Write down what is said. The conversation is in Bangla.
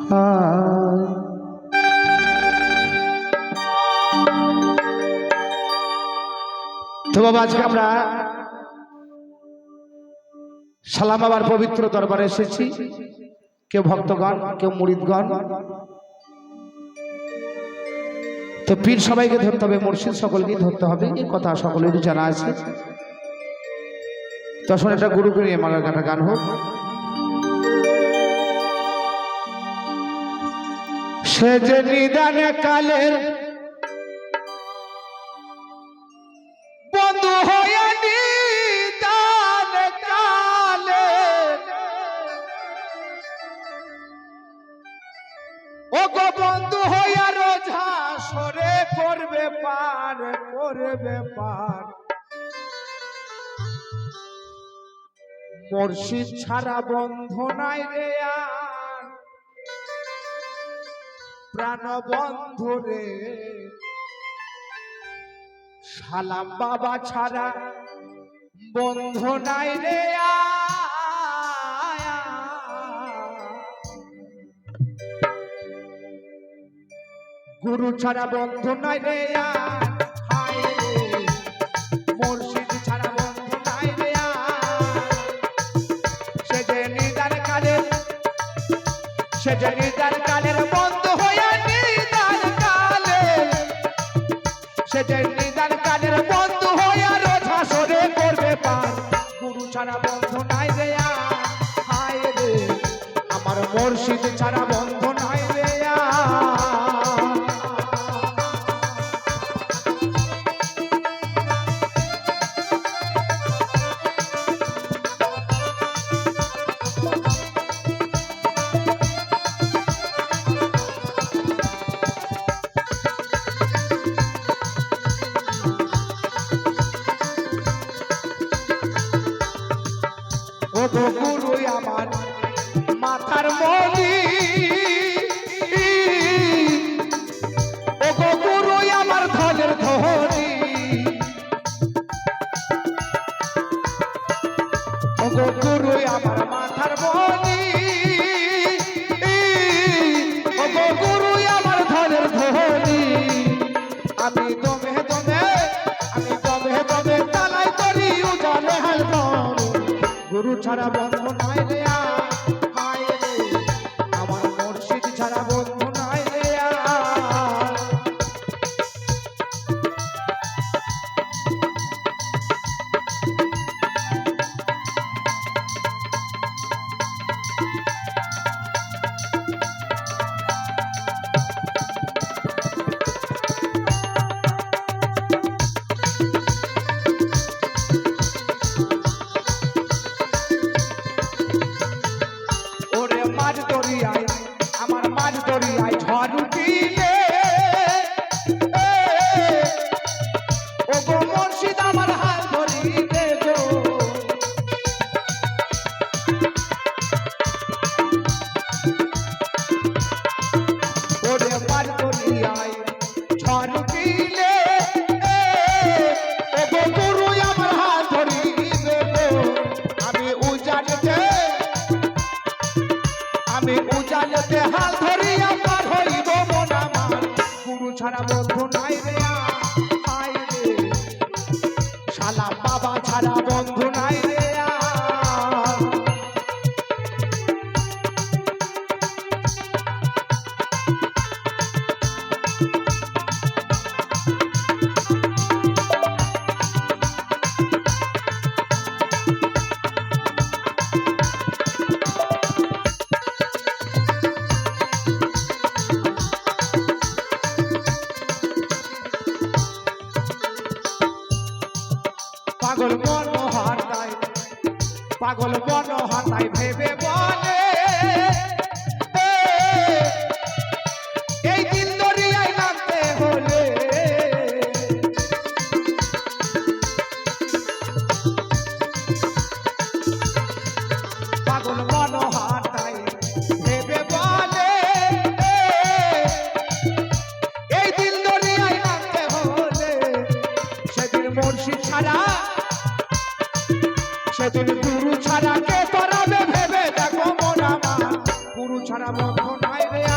তো বাবা আজকে আমরা সালাম বাবার পবিত্র দরবারে এসেছি, কেউ ভক্তগণ, কেউ মুরিদগণ। তো পীর সবাইকে ধরতে হবে, মুর্শিদ সকলকে ধরতে হবে, এই কথা সকলেরই জানা আছে। তখন এটা গুরুকে নিয়ে মালার কাটা গান হোক। সে যে নিদানে কালের বন্ধু হয়ে নিদান কালে, ও গো বন্ধু হইয়া রোজা সরে করবে পার, করবে পার। মুর্শিদ ছাড়া বন্ধু নাই রে আর প্রাণ বন্ধু রে, সালাম বাবা ছাড়া বন্ধু নাই রে গুরু ছাড়া বন্ধু নাই রে হায় রে, মুর্শিদ ছাড়া বন্ধু নাই রে সে যে নিদান কালের, সে যে নিদান কালের বন্ধু হইয়া নিদান কালে, সে যে নিদান কালের বন্ধু হইয়া রোজা সরে করবে পার। গুরু ছাড়া বন্ধু নাই রে হায় রে, আমার মুর্শিদ ছাড়া বন্ধু নাই রে। ও গো গুরু আমার মাথার মনি, ও গো গুরু আমার ধনের ধনি, ও গো গুরু আমার মাথার মনি, ও গো গুরু আমার ধনের ধনি। আমি দমে দমে, আমি দমে দমে তালাই করি উজালে হাল গুরু ছাড়া বন্ধু নাই রে হায় রে, আমার মুর্শিদ ছাড়া বন্ধু নাই রে। মাঝ দরিয়ায়, আমার মাঝ দরিয়ায় ঝড় উঠিলে, ও গো মুর্শিদ আমার হাত ধরিলে গো, ওরে মাঝ দরিয়ায় ঝড় উঠিলে, ও গো গুরু আমার হাত ধরিলে গো। আমি উজানতে, আমি উজানতে হাল ধরিয়া পার হইব মন আমার, গুরু ছাড়া বন্ধু নাই রে হায় রে, সালাম বাবা ছাড়া বন্ধু নাই রে। পাগল মন হারাই, পাগল মন হারাই ভেবে বলে, এই দিন দরিয়ায় নামতে হলে, পাগল মন হারাই ভেবে বলে, এই দিন দরিয়ায় নামতে হলে, সেদিন মুর্শিদ ছাড়া, সেদিন গুরু ছাড়া নাই রে